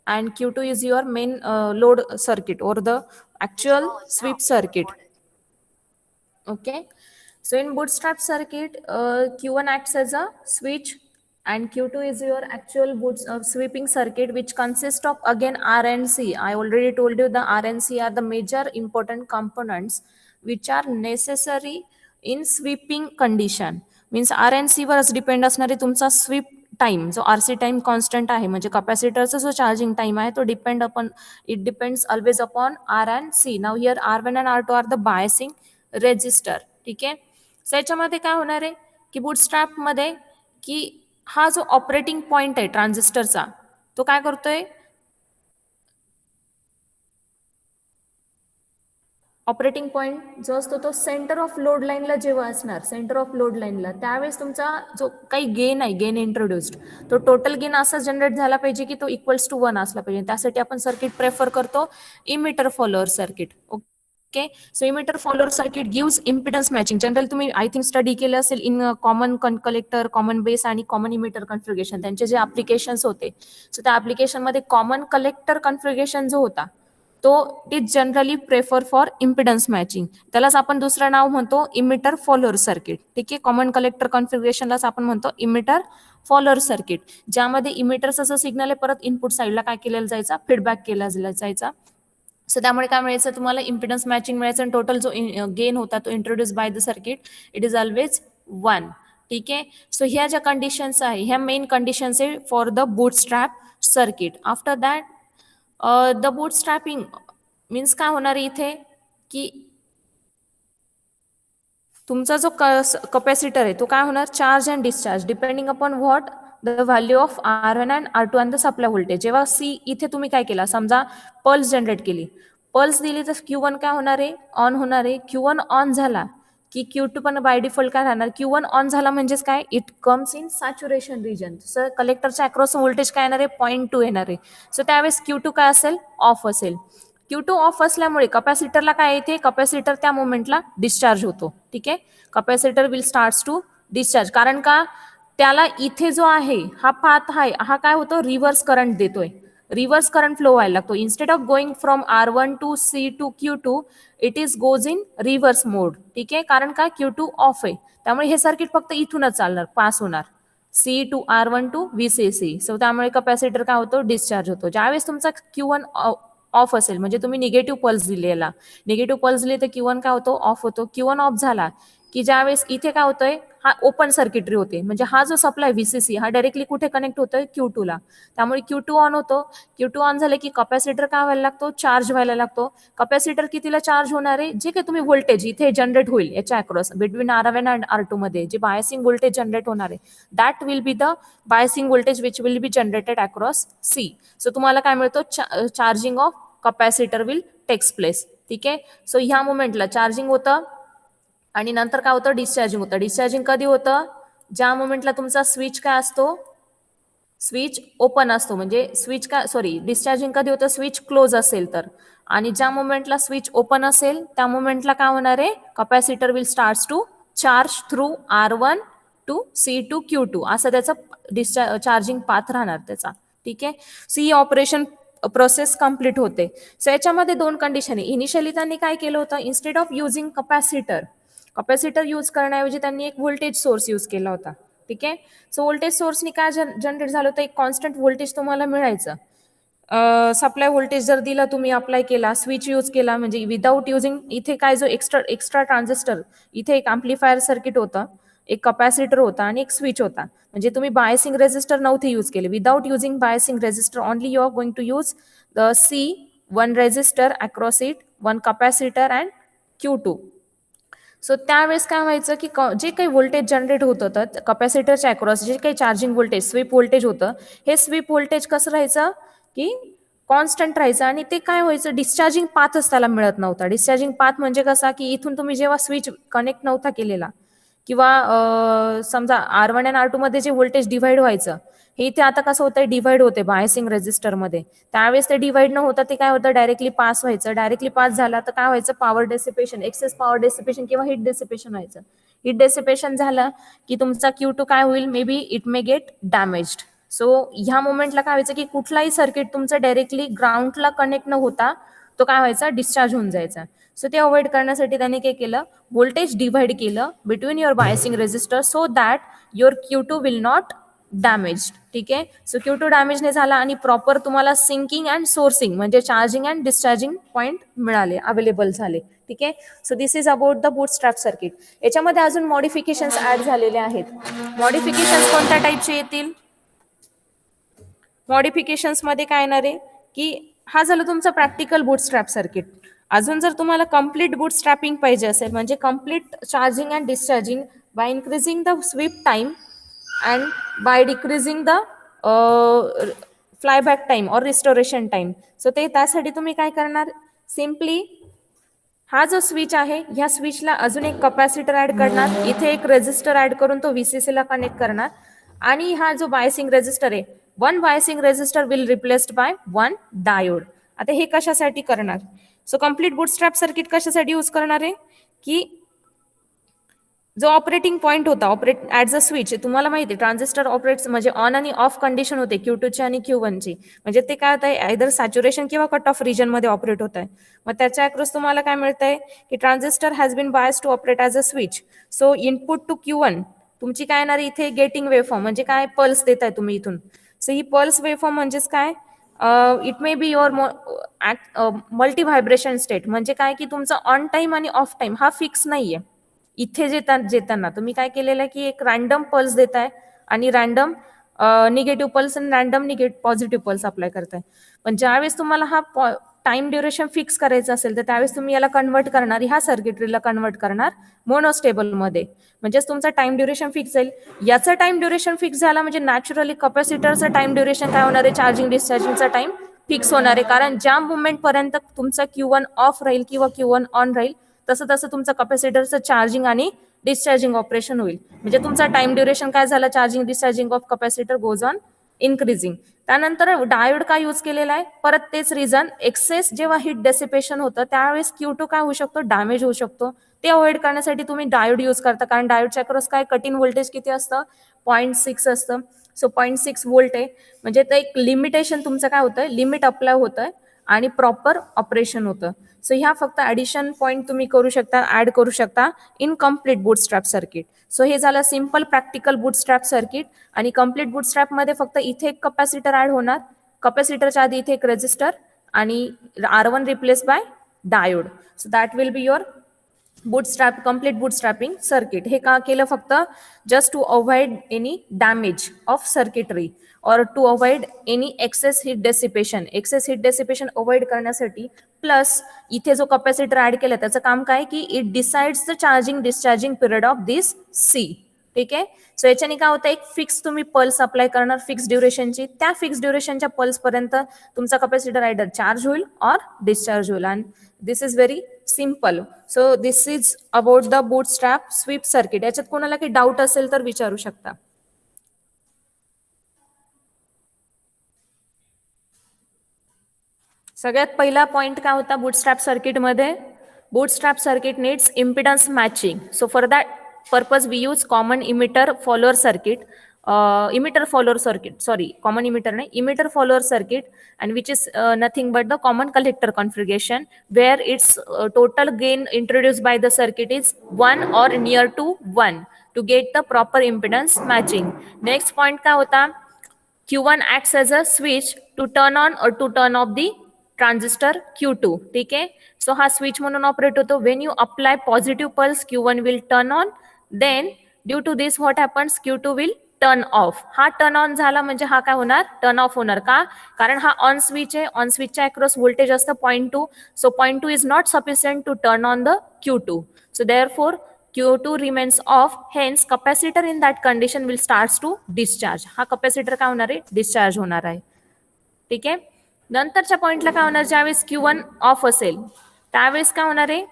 and Q2 is your main load circuit or the actual sweep circuit. Okay, so in bootstrap circuit, Q1 acts as a switch and Q2 is your actual sweeping circuit, which consists of again R and C. I already told you the R and C are the major important components which are necessary in sweeping condition. Means R and C वरच depend असणारे तुमचा sweep time जो RC time constant आहे म्हणजे कॅपॅसिटरचा जो charging time आहे तो depend upon it depends always upon R and C. Now here R1 and R2 are the biasing resistor. ठीक आहे, सो याच्यामध्ये काय होणार आहे की बूटस्ट्रॅप मध्ये की हा जो ऑपरेटिंग पॉइंट आहे ट्रान्झिस्टरचा तो काय करतोय, ऑपरेटिंग पॉईंट जो असतो तो सेंटर ऑफ लोड लाईनला जेव्हा असणार, सेंटर ऑफ लोड लाईनला त्यावेळेस तुमचा जो काही गेन आहे, गेन इंट्रोड्युस्ड, तो टोटल गेन असा जनरेट झाला पाहिजे की तो इक्वल्स टू 1 असला पाहिजे. त्यासाठी आपण सर्किट प्रेफर करतो emitter follower circuit. Okay, so emitter follower circuit gives impedance matching. General तुम्ही आय थिंक स्टडी केले असेल in common collector, common base आणि कॉमन इमिटर कन्फिगरेशन, त्यांचे जे ऍप्लिकेशन्स होते, सो त्या ऍप्लिकेशनमध्ये कॉमन कलेक्टर कन्फिगरेशन जो होता तो it generally prefer for impedance matching. त्यालाच आपण दुसरं नाव म्हणतो इमिटर फॉलोअर सर्किट. ठीक आहे, कॉमन कलेक्टर कॉन्फिगरेशनलाच आपण म्हणतो इमिटर फॉलोअर सर्किट, ज्यामध्ये इमिटरचा जो सिग्नल आहे परत इनपुट साईडला काय केलेला जायचा, फीडबॅक केला जायचा. सो त्यामुळे काय मिळायचं तुम्हाला, इम्पिडन्स मॅचिंग मिळायचं आणि टोटल जो गेन होता तो introduce by the circuit it is always 1. ठीक आहे, सो ह्या ज्या कंडिशन्स आहे ह्या मेन कंडिशन्स आहे for the bootstrap circuit. After that the bootstrapping means काय होणार इथे की तुमचा जो कपॅसिटर आहे तो काय होणार, charge and discharge depending upon what the value of R1 and R2 and the supply voltage. जेव्हा सी इथे तुम्ही काय केला, समजा पल्स जनरेट केली, पल्स दिली तर Q1 काय होणार आहे, ऑन होणार आहे. Q1 ऑन झाला की Q2 पण बाय डिफॉल्ट काय राहणार, Q1 ऑन झाला म्हणजेच काय, it comes in saturation region. Sir कलेक्टरच्या अक्रॉस व्होल्टेज काय येणार आहे, 0.2 येणार आहे. सो त्यावेळेस Q2 काय असेल, ऑफ असेल. Q2 ऑफ असल्यामुळे कपॅसिटरला काय येते, कपॅसिटर त्या मोमेंटला डिस्चार्ज होतो. ठीक आहे, capacitor will start to discharge, कारण का त्याला इथे जो आहे हा पाथ आहे हा काय होतो, रिव्हर्स करंट देतोय, रिव्हर्स करंट फ्लो व्हायला लागतो. Instead of going from R1 to C to Q2 it is goes in reverse mode. ठीक आहे, कारण का Q2 ऑफ आहे त्यामुळे हे सर्किट फक्त इथूनच चालणार, पास होणार C to R1 to VCC. So त्यामुळे कपॅसिटर काय होतो, डिस्चार्ज होतो. ज्यावेळेस तुमचा Q1 ऑफ असेल म्हणजे तुम्ही निगेटिव्ह पल्स दिलेला, निगेटिव्ह पल्स दिले तर Q1 काय होतो, ऑफ होतो. Q1 ऑफ झाला की ज्यावेळेस इथे काय होतंय, हा ओपन सर्किटरी होते, म्हणजे हा जो सप्लाय VCC हा डायरेक्टली कुठे कनेक्ट होतोय, Q2 ला. त्यामुळे Q2 ऑन होतो. Q2 ऑन झाले की कपॅसिटर काय व्हायला लागतो, चार्ज व्हायला लागतो. कपॅसिटर कितीला चार्ज होणार आहे, जे काही तुम्ही व्होल्टेज इथे जनरेट होईल याच्या across between R1 and R2 मध्ये जे बायसिंग व्होल्टेज जनरेट होणार आहे that will be the biasing voltage which will be generated across C. So तुम्हाला काय मिळतो, charging of capacitor will takes place. ठीक आहे, सो ह्या मोमेंटला चार्जिंग होतं आणि नंतर काय होतं, डिस्चार्जिंग होतं. डिस्चार्जिंग कधी होतं, ज्या मोमेंटला तुमचा स्विच काय असतो, स्विच ओपन असतो, म्हणजे स्विच काय सॉरी डिस्चार्जिंग कधी होतं, स्विच क्लोज असेल तर. आणि ज्या मोमेंटला स्विच ओपन असेल त्या मोमेंटला काय होणार आहे, capacitor will start to charge through R1 to C to Q2 असं त्याचं चार्जिंग पाथ राहणार त्याचा. ठीक आहे, सी ऑपरेशन प्रोसेस कंप्लीट होते. सो याच्यामध्ये दोन कंडिशन आहे. इनिशियली त्यांनी काय केलं होतं, instead of using capacitor use करण्याऐवजी त्यांनी एक व्होल्टेज सोर्स यूज केला होता. ठीक आहे, सो व्होल्टेज सोर्सनी काय जनरेट झालं होतं, एक कॉन्स्टंट व्होल्टेज तुम्हाला मिळायचं. सप्लाय व्होल्टेज जर दिला, तुम्ही अप्लाय केला, स्विच यूज केला, म्हणजे विदाऊट युझिंग इथे काय जो एक्स्ट्रा ट्रान्झिस्टर, इथे एक अँप्लिफायर सर्किट होतं, एक कपॅसिटर होता आणि एक स्विच होता. म्हणजे तुम्ही बायसिंग रेजिस्टर नव्हते यूज केले. Without using biasing resistor only you are going to use the C, 1 resistor across it, 1 capacitor and Q2. So त्यावेळेस काय व्हायचं की जे काही व्होल्टेज जनरेट होत होतं कपॅसिटरच्या अक्रॉस, जे काही चार्जिंग व्होल्टेज स्वीप व्होल्टेज होतं, हे स्वीप व्होल्टेज कसं राहायचं की कॉन्स्टंट राहायचं आणि ते काय व्हायचं, डिस्चार्जिंग पाथच त्याला मिळत नव्हता. डिस्चार्जिंग पाथ म्हणजे कसा की इथून तुम्ही जेव्हा स्विच कनेक्ट नव्हता केलेला किंवा समजा R1 आणि R2 मध्ये जे व्होल्टेज डिव्हाइड व्हायचं, हे इथे आता कसं होतंय, डिव्हाइड होते बायसिंग रेजिस्टरमध्ये. त्यावेळेस ते डिव्हाइड न होता ते काय होतं, डायरेक्टली पास व्हायचं. डायरेक्टली पास झाला तर काय व्हायचं, power dissipation, excess power dissipation किंवा हीट डेसिपेशन व्हायचं. हीट डेसिपेशन झालं की तुमचा Q2 काय होईल, may be it may get damaged. So ह्या मोमेंटला काय व्हायचं की कुठलाही सर्किट तुमचं डायरेक्टली ग्राउंडला कनेक्ट न होता तो काय व्हायचा, डिस्चार्ज होऊन जायचा. सो ते अवॉइड करण्यासाठी त्यांनी काय केलं, व्होल्टेज डिव्हाइड केलं between your biasing resistor so that your Q2 will not damage. ठीक आहे. सो Q2 डॅमेज नाही झाला आणि प्रॉपर तुम्हाला सिंकिंग अँड सोर्सिंग म्हणजे चार्जिंग अँड डिस्चार्जिंग पॉईंट मिळाले, अवेलेबल झाले. ठीक आहे. So this is about the bootstrap circuit. याच्यामध्ये अजून मॉडिफिकेशन्स ऍड झालेले आहेत. मॉडिफिकेशन्स कोणत्या टाईपचे येतील? मॉडिफिकेशन्स मध्ये काय येणार आहे की हा झालं तुमचं प्रॅक्टिकल बूटस्ट्रॅप सर्किट. अजून जर तुम्हाला कम्प्लीट बूटस्ट्रॅपिंग पाहिजे असेल म्हणजे complete charging and discharging by increasing the sweep time and by decreasing the flyback time और रिस्टोरेशन टाइम. सो ते त्यासाठी तुम्ही काय करणार, सिम्पली हा जो स्विच आहे ह्या स्विचला अजून एक कपॅसिटर ऍड करणार, इथे एक रेजिस्टर ऍड करून तो VCC ला कनेक्ट करणार आणि हा जो बायसिंग रेजिस्टर आहे, one biasing resistor will replaced by one diode. आता हे कशासाठी करणार? सो कम्प्लीट बूटस्ट्रॅप सर्किट कशासाठी यूज करणार आहे की जो ऑपरेटिंग पॉईंट होता ऑपरेट ॲज अ स्विच, तुम्हाला माहिती आहे ट्रान्झिस्टर ऑपरेट्स म्हणजे ऑन आणि ऑफ कंडिशन होते Q2 ची आणि Q1 ची. म्हणजे ते काय होत आहे, आयदर सॅच्युरेशन किंवा कट ऑफ रिजन मध्ये ऑपरेट होत आहे. मग त्याच्या अक्रॉस तुम्हाला काय मिळतंय की transistor has been bias to operate as a switch. So input to Q1 तुमची काय येणार इथे, गेटिंग वेवफॉर्म म्हणजे काय, पल्स देताय तुम्ही इथून. सो ही पल्स वेवफॉर्म म्हणजेच काय, it may be your multi vibration state. म्हणजे काय की तुमचा ऑन टाइम आणि ऑफ टाइम हा फिक्स नाहीये. इथे जेताना तुम्ही काय केलेलं आहे की एक रॅन्डम पल्स देताय आणि रॅन्डम निगेटिव्ह पल्स आणि random negative positive pulse apply करताय. पण ज्यावेळेस तुम्हाला हा टाइम ड्युरेशन फिक्स करायचं असेल तर त्यावेळेस तुम्ही याला कन्वर्ट करणार, ह्या सर्किटरीला कन्वर्ट करणार मोनोस्टेबल मध्ये. म्हणजेच तुमचा टाइम ड्युरेशन फिक्स जाईल. याचा टाइम ड्युरेशन फिक्स झाला म्हणजे नॅचरली कपॅसिटरचं टाइम ड्युरेशन काय होणार आहे, चार्जिंग डिस्चार्जिंगचा टाइम फिक्स होणार आहे. कारण ज्या मुवमेंट पर्यंत तुमचा Q1 ऑफ राहील किंवा Q1 ऑन राहील तसं तसं तुमचं कपॅसिटरचं चार्जिंग आणि डिस्चार्जिंग ऑपरेशन होईल. म्हणजे तुमचा टाइम ड्युरेशन काय झाला, charging discharging of capacitor goes on increasing. त्यानंतर डायोड काय यूज केलेला आहे, परत तेच रिझन, एक्सेस जेव्हा हीट डेसिपेशन होतं त्यावेळेस Q2 काय होऊ शकतो, डॅमेज होऊ शकतो. ते अवॉइड करण्यासाठी तुम्ही डायोड यूज करता. कारण डायोडच्या अक्रॉस काय कट इन व्होल्टेज किती असतं, 0.6 असतं. सो 0.6 व्होल्ट आहे म्हणजे ते एक लिमिटेशन तुमचं काय होतंय, लिमिट अप्लाय होतंय आणि प्रॉपर ऑपरेशन होतं. सो ह्या फक्त ॲडिशन पॉईंट तुम्ही करू शकता, ऍड करू शकता in complete bootstrap circuit. So हे झालं सिम्पल प्रॅक्टिकल बूटस्ट्रॅप सर्किट. आणि कम्प्लीट बूटस्ट्रॅप मध्ये फक्त इथे एक कपॅसिटर ऍड होणार, कपॅसिटरच्या आधी इथे एक रेजिस्टर आणि R1 replace by diode. So that will be your bootstrap complete bootstrapping circuit. हे का केलं, फक्त just to avoid any damage of circuitry और to avoid any excess heat dissipation. Excess heat dissipation avoid करण्यासाठी. Plus इथे जो capacitor add केला त्याचं काम काय की it decides the charging discharging period of this C. ठीक आहे. सो याच्याने काय होतं, एक फिक्स तुम्ही पल्स अप्लाय करणार फिक्स ड्युरेशनची, त्या फिक्स ड्युरेशनच्या पल्स पर्यंत तुमचा कपॅसिटर आयदर चार्ज होईल और डिस्चार्ज होईल. And this is very simple. So this is about the bootstrap sweep circuit. याच्यात कोणाला काही डाऊट असेल तर विचारू शकता. सगळ्यात पहिला पॉइंट काय होता बूटस्ट्रॅप सर्किटमध्ये, bootstrap circuit needs impedance matching. So for that purpose we use common emitter follower circuit, emitter follower circuit, sorry, common emitter nahi, emitter follower circuit, and which is nothing but the common collector configuration where its total gain introduced by the circuit is 1 or near to 1 to get the proper impedance matching. Next point क्या होता, Q1 acts as a switch to turn on or to turn off the transistor Q2. ठीक आहे. So हा switch म्हणून operate होतो. When you apply positive pulse Q1 will turn on, then due to this what happens, Q2 will turn off. हा turn on झाला म्हणजे हा काय होणार, टर्न ऑफ होणार. का, कारण हा ऑन स्विच आहे. ऑन स्विचच्या अक्रॉस व्होल्टेज असतं 0.2. So 0.2 is not sufficient to turn on the Q2. So therefore Q2 remains off, hence capacitor in that condition will starts to discharge. हा कॅपॅसिटर काय होणार आहे, डिस्चार्ज होणार आहे. ठीक आहे. नंतरच्या पॉइंटला काय होणार, ज्यावेळेस Q1 ऑफ असेल त्यावेळेस काय होणार आहे,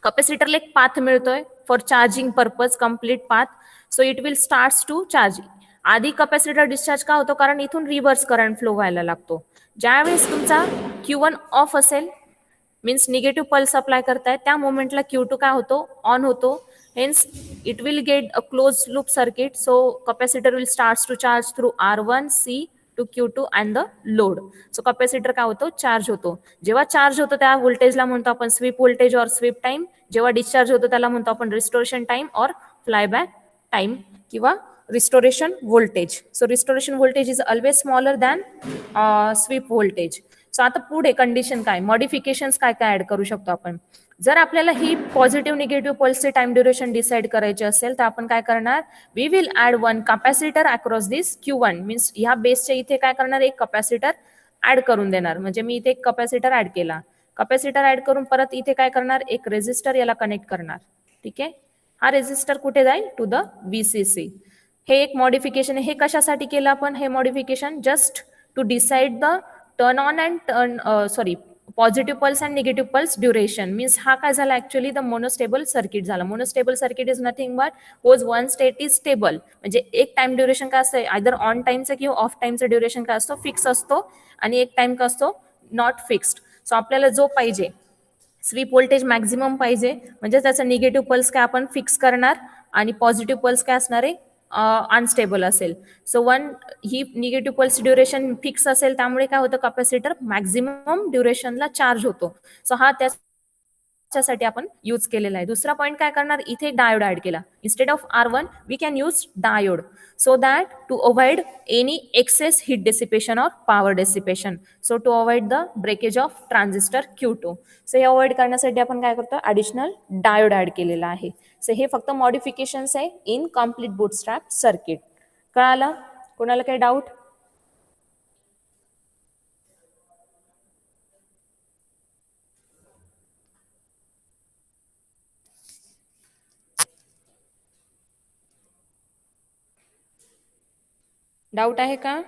कॅपॅसिटरला एक पाथ मिळतोय for charging purpose, complete path. So it will starts to charge. आधी कॅपॅसिटर डिस्चार्ज का होतो, कारण इथून रिव्हर्स करंट फ्लो व्हायला लागतो. ज्यावेळेस तुमचा Q1 ऑफ असेल मीन्स निगेटिव्ह पल्स अप्लाय करताय त्या मोमेंटला Q2 काय होतो, ऑन होतो. Hence it will get a close loop circuit. So capacitor will start to charge through R1 C to Q2 and the load. So capacitor काय होतो, charge होतो. जेव्हा charge होतो त्या व्होल्टेजला म्हणतो आपण स्वीप व्होल्टेज और स्वीप टाइम. जेव्हा डिस्चार्ज होतो त्याला म्हणतो आपण रिस्टोरेशन टाइम और फ्लायबॅक टाइम किंवा restoration voltage. So restoration voltage is always smaller than sweep voltage. So आता पुढे कंडिशन काय, मॉडिफिकेशन्स काय काय ऍड करू शकतो आपण. जर आपल्याला ही पॉझिटिव्ह निगेटिव्ह पल्सचे टाइम ड्युरेशन डिसाईड करायचे असेल तर आपण काय करणार, we will add one capacitor across this Q1. Means ह्या बेसच्या इथे काय करणार, एक कॅपॅसिटर ऍड करून देणार. म्हणजे मी इथे एक कॅपॅसिटर ऍड केला. कॅपॅसिटर ऍड करून परत इथे काय करणार, एक रेझिस्टर याला कनेक्ट करणार. ठीक आहे. हा रेझिस्टर कुठे जाईल, टू द VCC. हे एक मॉडिफिकेशन आहे. हे कशासाठी केलं आपण हे modification, just to decide the turn on and turn positive pulse and negative pulse duration. Means हा काय झाला, ऍक्च्युअली द मोनोस्टेबल सर्किट झाला. Monostable circuit is nothing but whose one state is stable. म्हणजे एक टाइम ड्युरेशन काय असतं, either on टाइमचं किंवा of टाइमचं duration काय असतो, फिक्स असतो. आणि एक टाइम काय असतो, नॉट फिक्स्ड. सो आपल्याला जो पाहिजे स्वीप व्होल्टेज मॅक्झिमम पाहिजे, म्हणजे त्याचा निगेटिव्ह पल्स काय आपण फिक्स करणार आणि पॉझिटिव्ह पल्स काय असणार आहे, अनस्टेबल असेल. सो ही निगेटिव्ह पल्स ड्युरेशन फिक्स असेल त्यामुळे काय होतं, कॅपॅसिटर मॅक्झिमम ड्युरेशनला चार्ज होतो. सो हा त्याच्यासाठी आपण यूज केलेला आहे. दुसरा पॉईंट काय करणार, इथे एक डायोड ऍड केला. Instead of R1 we can use diode so that to avoid any excess heat dissipation or power dissipation. So to avoid the breakage of transistor Q2. So हे avoid करण्यासाठी आपण काय करतो, ऍडिशनल डायोड ऍड केलेला आहे. So हे फक्त modifications आहे इन कम्प्लीट बूटस्ट्रॅप सर्किट. कळालं, कोणाला काही डाऊट? डाऊट आहे का?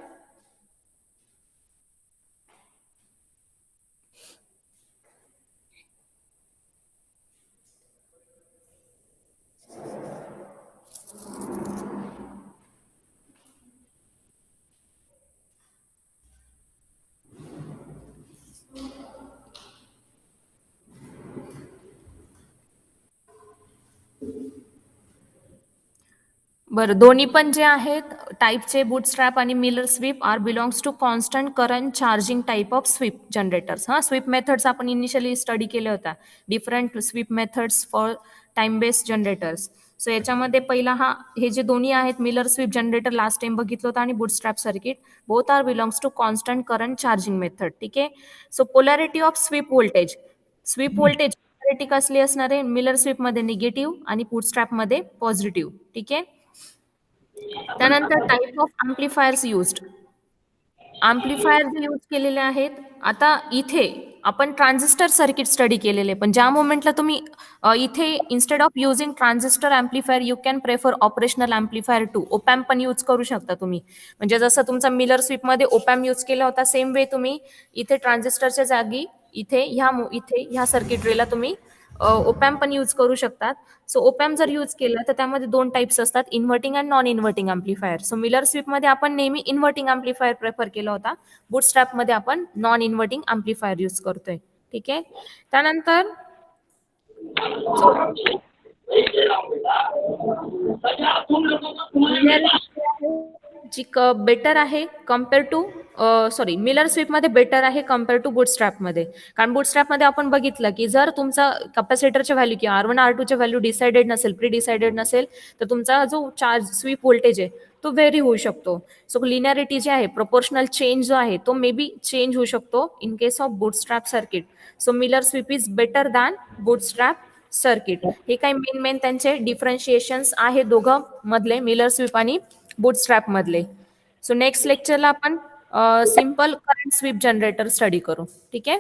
बरं, दोन्ही पण जे आहेत टाईपचे बूटस्ट्रॅप आणि Miller sweep are belongs to constant current charging type of sweep generators. हा, स्वीप मेथड्स आपण इनिशियली स्टडी केले होता, different sweep methods for time based generators. So याच्यामध्ये पहिला हे जे दोन्ही आहेत Miller sweep generator last time बघितलं होतं आणि bootstrap circuit, both are belongs to constant current charging method. ठीक आहे. So polarity of sweep voltage, sweep voltage polarity कसली असणार आहे, मिलर स्वीप मध्ये निगेटिव्ह आणि बूटस्ट्रॅप मध्ये पॉझिटिव्ह. ठीक आहे. त्यानंतर टाईप ऑफ अँप्लिफायर्स युज्ड, अँप्लिफायर जे यूज केलेले आहेत. आता इथे आपण ट्रान्झिस्टर सर्किट स्टडी केलेले, पण ज्या मोमेंटला तुम्ही इथे instead of using transistor amplifier you can prefer operational amplifier too. Opamp पण यूज करू शकता तुम्ही. म्हणजे जसं तुमचा मिलर स्वीपमध्ये ओपॅम्प यूज केला होता, सेम वे तुम्ही इथे ट्रान्झिस्टरच्या जागी इथे ह्या सर्किटरीला तुम्ही ओपॅम्प पण यूज करू शकतात. सो ओपॅम्प जर यूज केलं तर त्यामध्ये दोन टाइप्स असतात, inverting and non inverting amplifier. So Miller स्वीपमध्ये आपण नेहमी इन्व्हर्टिंग अँप्लिफायर प्रेफर केला होता, बूटस्ट्रॅपमध्ये आपण नॉन इन्व्हर्टिंग अँप्लिफायर यूज करतोय. ठीक आहे. त्यानंतर जी बेटर आहे कम्पेअर टू मिलर स्वीपमध्ये बेटर आहे कम्पेअर टू बूटस्ट्रॅपमध्ये. कारण बूटस्ट्रॅपमध्ये आपण बघितलं की जर तुमचा कॅपॅसिटरच्या व्हॅल्यू किंवा R1 R2च्या व्हॅल्यू डिसाइडेड नसेल, प्री डिसाइडेड नसेल, तर तुमचा जो चार्ज स्वीप व्होल्टेज आहे तो व्हेरी होऊ शकतो. सो लिनिअरिटी जी आहे, प्रोपोर्शनल चेंज जो आहे तो मे बी चेंज होऊ शकतो in case of bootstrap circuit. So Miller sweep is better than bootstrap circuit. हे काही मेन त्यांचे डिफरन्शिएशन्स आहे दोघं मधले, मिलर स्वीप आणि बूटस्ट्रॅप मधले. सो नेक्स्ट लेक्चरला आपण simple current sweep generator study करू. ठीक आहे.